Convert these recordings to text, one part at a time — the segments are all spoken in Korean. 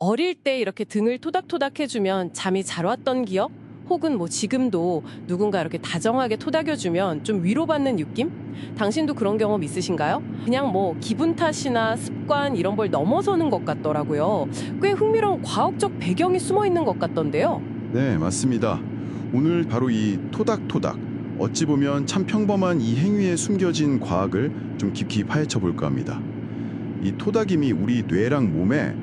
어릴 때 이렇게 등을 토닥토닥 해주면 잠이 잘 왔던 기억? 혹은 뭐 지금도 누군가 이렇게 다정하게 토닥여주면 좀 위로받는 느낌? 당신도 그런 경험 있으신가요? 그냥 뭐 기분 탓이나 습관 이런 걸 넘어서는 것 같더라고요. 꽤 흥미로운 과학적 배경이 숨어 있는 것 같던데요. 네, 맞습니다. 오늘 바로 이 토닥토닥, 어찌 보면 참 평범한 이 행위에 숨겨진 과학을 좀 깊이 파헤쳐 볼까 합니다. 이 토닥임이 우리 뇌랑 몸에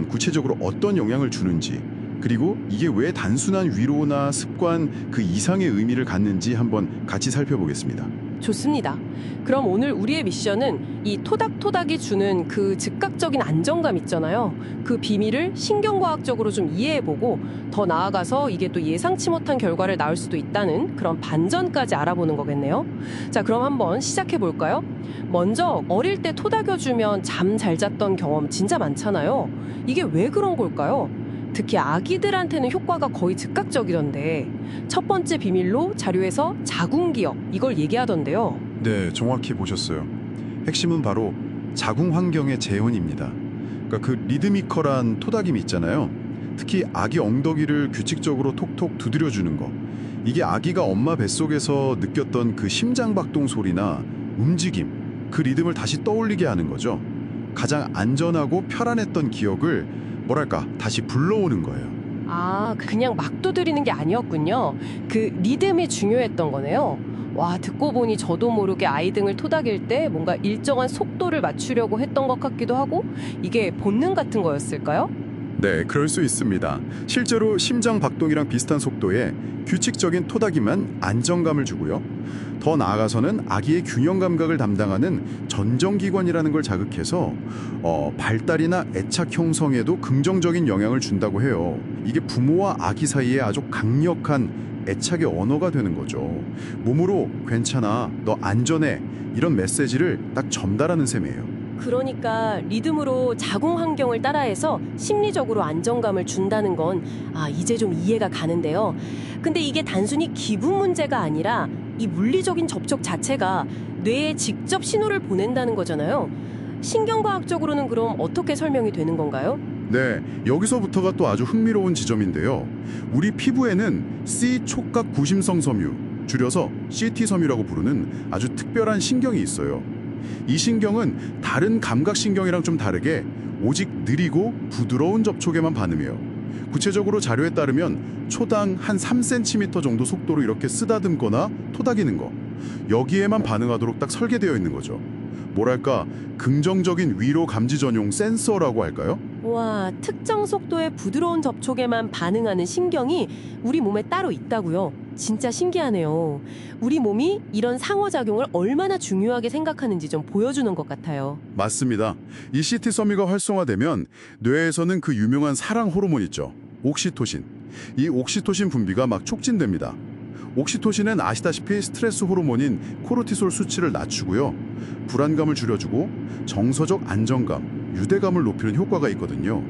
구체적으로 어떤 영향을 주는지, 그리고 이게 왜 단순한 위로나 습관 그 이상의 의미를 갖는지 한번 같이 살펴보겠습니다. 좋습니다. 그럼 오늘 우리의 미션은 이 토닥토닥이 주는 그 즉각적인 안정감 있잖아요. 그 비밀을 신경과학적으로 좀 이해해보고 더 나아가서 이게 또 예상치 못한 결과를 낳을 수도 있다는 그런 반전까지 알아보는 거겠네요. 자, 그럼 한번 시작해볼까요? 먼저 어릴 때 토닥여주면 잠 잘 잤던 경험 진짜 많잖아요. 이게 왜 그런 걸까요? 특히 아기들한테는 효과가 거의 즉각적이던데 첫 번째 비밀로 자료에서 자궁기억 이걸 얘기하던데요. 네, 정확히 보셨어요. 핵심은 바로 자궁 환경의 재현입니다. 그러니까 그 리드미컬한 토닥임이 있잖아요. 특히 아기 엉덩이를 규칙적으로 톡톡 두드려 주는 거. 이게 아기가 엄마 뱃속에서 느꼈던 그 심장 박동 소리나 움직임, 그 리듬을 다시 떠올리게 하는 거죠. 가장 안전하고 편안했던 기억을 뭐랄까 다시 불러오는 거예요. 아, 그냥 막 두드리는 게 아니었군요. 그 리듬이 중요했던 거네요. 와, 듣고 보니 저도 모르게 아이 등을 토닥일 때 뭔가 일정한 속도를 맞추려고 했던 것 같기도 하고 이게 본능 같은 거였을까요? 네, 그럴 수 있습니다. 실제로 심장 박동이랑 비슷한 속도의 규칙적인 토닥이만 안정감을 주고요. 더 나아가서는 아기의 균형 감각을 담당하는 전정기관이라는 걸 자극해서 발달이나 애착 형성에도 긍정적인 영향을 준다고 해요. 이게 부모와 아기 사이에 아주 강력한 애착의 언어가 되는 거죠. 몸으로 괜찮아, 너 안전해 이런 메시지를 딱 전달하는 셈이에요. 그러니까 리듬으로 자궁 환경을 따라해서 심리적으로 안정감을 준다는 건 이제 좀 이해가 가는데요. 근데 이게 단순히 기분 문제가 아니라 이 물리적인 접촉 자체가 뇌에 직접 신호를 보낸다는 거잖아요. 신경과학적으로는 그럼 어떻게 설명이 되는 건가요? 네, 여기서부터가 또 아주 흥미로운 지점인데요. 우리 피부에는 C 촉각 구심성 섬유, 줄여서 CT 섬유라고 부르는 아주 특별한 신경이 있어요. 이 신경은 다른 감각신경이랑 좀 다르게 오직 느리고 부드러운 접촉에만 반응해요. 구체적으로 자료에 따르면 초당 한 3cm 정도 속도로 이렇게 쓰다듬거나 토닥이는 거, 여기에만 반응하도록 딱 설계되어 있는 거죠. 뭐랄까, 긍정적인 위로 감지 전용 센서라고 할까요? 와, 특정 속도의 부드러운 접촉에만 반응하는 신경이 우리 몸에 따로 있다고요. 진짜 신기하네요. 우리 몸이 이런 상호작용을 얼마나 중요하게 생각하는지 좀 보여주는 것 같아요. 맞습니다. 이 CT 섬유가 활성화되면 뇌에서는 그 유명한 사랑 호르몬 있죠. 옥시토신. 이 옥시토신 분비가 막 촉진됩니다. 옥시토신은 아시다시피 스트레스 호르몬인 코르티솔 수치를 낮추고요. 불안감을 줄여주고 정서적 안정감, 유대감을 높이는 효과가 있거든요.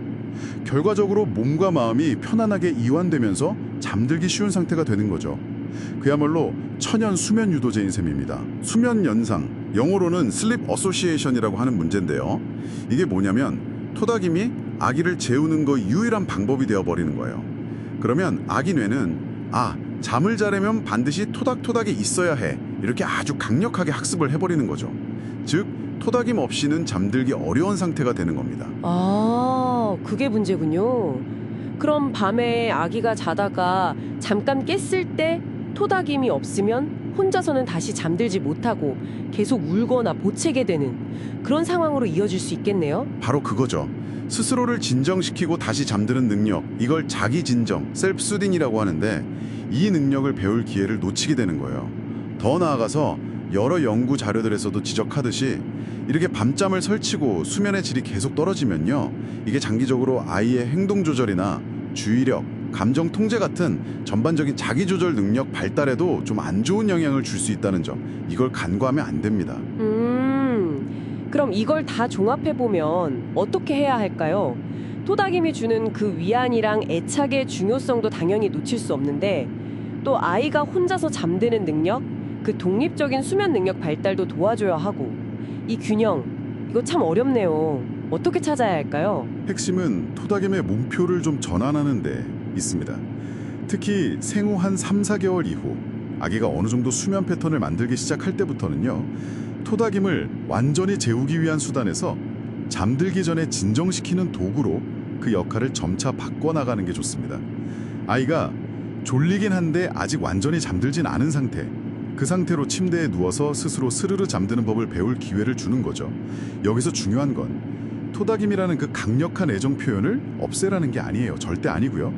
결과적으로 몸과 마음이 편안하게 이완되면서 잠들기 쉬운 상태가 되는 거죠. 그야말로 천연 수면 유도제인 셈입니다. 수면 연상, 영어로는 슬립 어소시에이션이라고 하는 문제인데요. 이게 뭐냐면 토닥임이 아기를 재우는 거 유일한 방법이 되어버리는 거예요. 그러면 아기 뇌는 잠을 자려면 반드시 토닥토닥이 있어야 해. 이렇게 아주 강력하게 학습을 해버리는 거죠. 즉, 토닥임 없이는 잠들기 어려운 상태가 되는 겁니다. 그게 문제군요. 그럼 밤에 아기가 자다가 잠깐 깼을 때 토닥임이 없으면 혼자서는 다시 잠들지 못하고 계속 울거나 보채게 되는 그런 상황으로 이어질 수 있겠네요. 바로 그거죠. 스스로를 진정시키고 다시 잠드는 능력, 이걸 자기 진정, 셀프 수딩이라고 하는데 이 능력을 배울 기회를 놓치게 되는 거예요. 더 나아가서 여러 연구 자료들에서도 지적하듯이 이렇게 밤잠을 설치고 수면의 질이 계속 떨어지면요, 이게 장기적으로 아이의 행동 조절이나 주의력, 감정 통제 같은 전반적인 자기 조절 능력 발달에도 좀 안 좋은 영향을 줄 수 있다는 점, 이걸 간과하면 안 됩니다. 그럼 이걸 다 종합해보면 어떻게 해야 할까요? 토닥임이 주는 그 위안이랑 애착의 중요성도 당연히 놓칠 수 없는데 또 아이가 혼자서 잠드는 능력, 그 독립적인 수면 능력 발달도 도와줘야 하고 이 균형, 이거 참 어렵네요. 어떻게 찾아야 할까요? 핵심은 토닥임의 몸표를 좀 전환하는 데 있습니다. 특히 생후 한 3, 4개월 이후 아기가 어느 정도 수면 패턴을 만들기 시작할 때부터는요. 토닥임을 완전히 재우기 위한 수단에서 잠들기 전에 진정시키는 도구로 그 역할을 점차 바꿔나가는 게 좋습니다. 아이가 졸리긴 한데 아직 완전히 잠들진 않은 상태, 그 상태로 침대에 누워서 스스로 스르르 잠드는 법을 배울 기회를 주는 거죠. 여기서 중요한 건 토닥임이라는 그 강력한 애정 표현을 없애라는 게 아니에요. 절대 아니고요.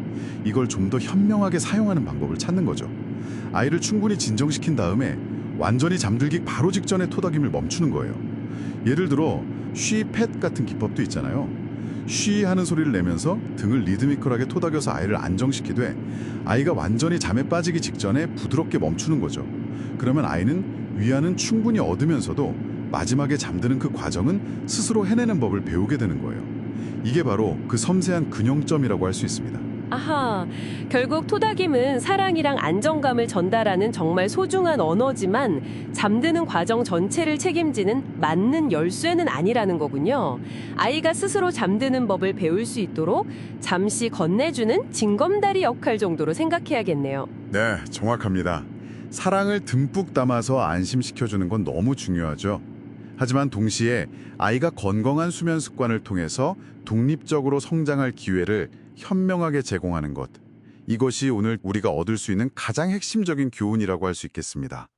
이걸 좀 더 현명하게 사용하는 방법을 찾는 거죠. 아이를 충분히 진정시킨 다음에 완전히 잠들기 바로 직전에 토닥임을 멈추는 거예요. 예를 들어 쉬 팻 같은 기법도 있잖아요. 쉬 하는 소리를 내면서 등을 리드미컬하게 토닥여서 아이를 안정시키되 아이가 완전히 잠에 빠지기 직전에 부드럽게 멈추는 거죠. 그러면 아이는 위안은 충분히 얻으면서도 마지막에 잠드는 그 과정은 스스로 해내는 법을 배우게 되는 거예요. 이게 바로 그 섬세한 균형점이라고 할 수 있습니다. 아하, 결국 토닥임은 사랑이랑 안정감을 전달하는 정말 소중한 언어지만 잠드는 과정 전체를 책임지는 맞는 열쇠는 아니라는 거군요. 아이가 스스로 잠드는 법을 배울 수 있도록 잠시 건네주는 징검다리 역할 정도로 생각해야겠네요. 네, 정확합니다. 사랑을 듬뿍 담아서 안심시켜주는 건 너무 중요하죠. 하지만 동시에 아이가 건강한 수면 습관을 통해서 독립적으로 성장할 기회를 현명하게 제공하는 것. 이것이 오늘 우리가 얻을 수 있는 가장 핵심적인 교훈이라고 할 수 있겠습니다.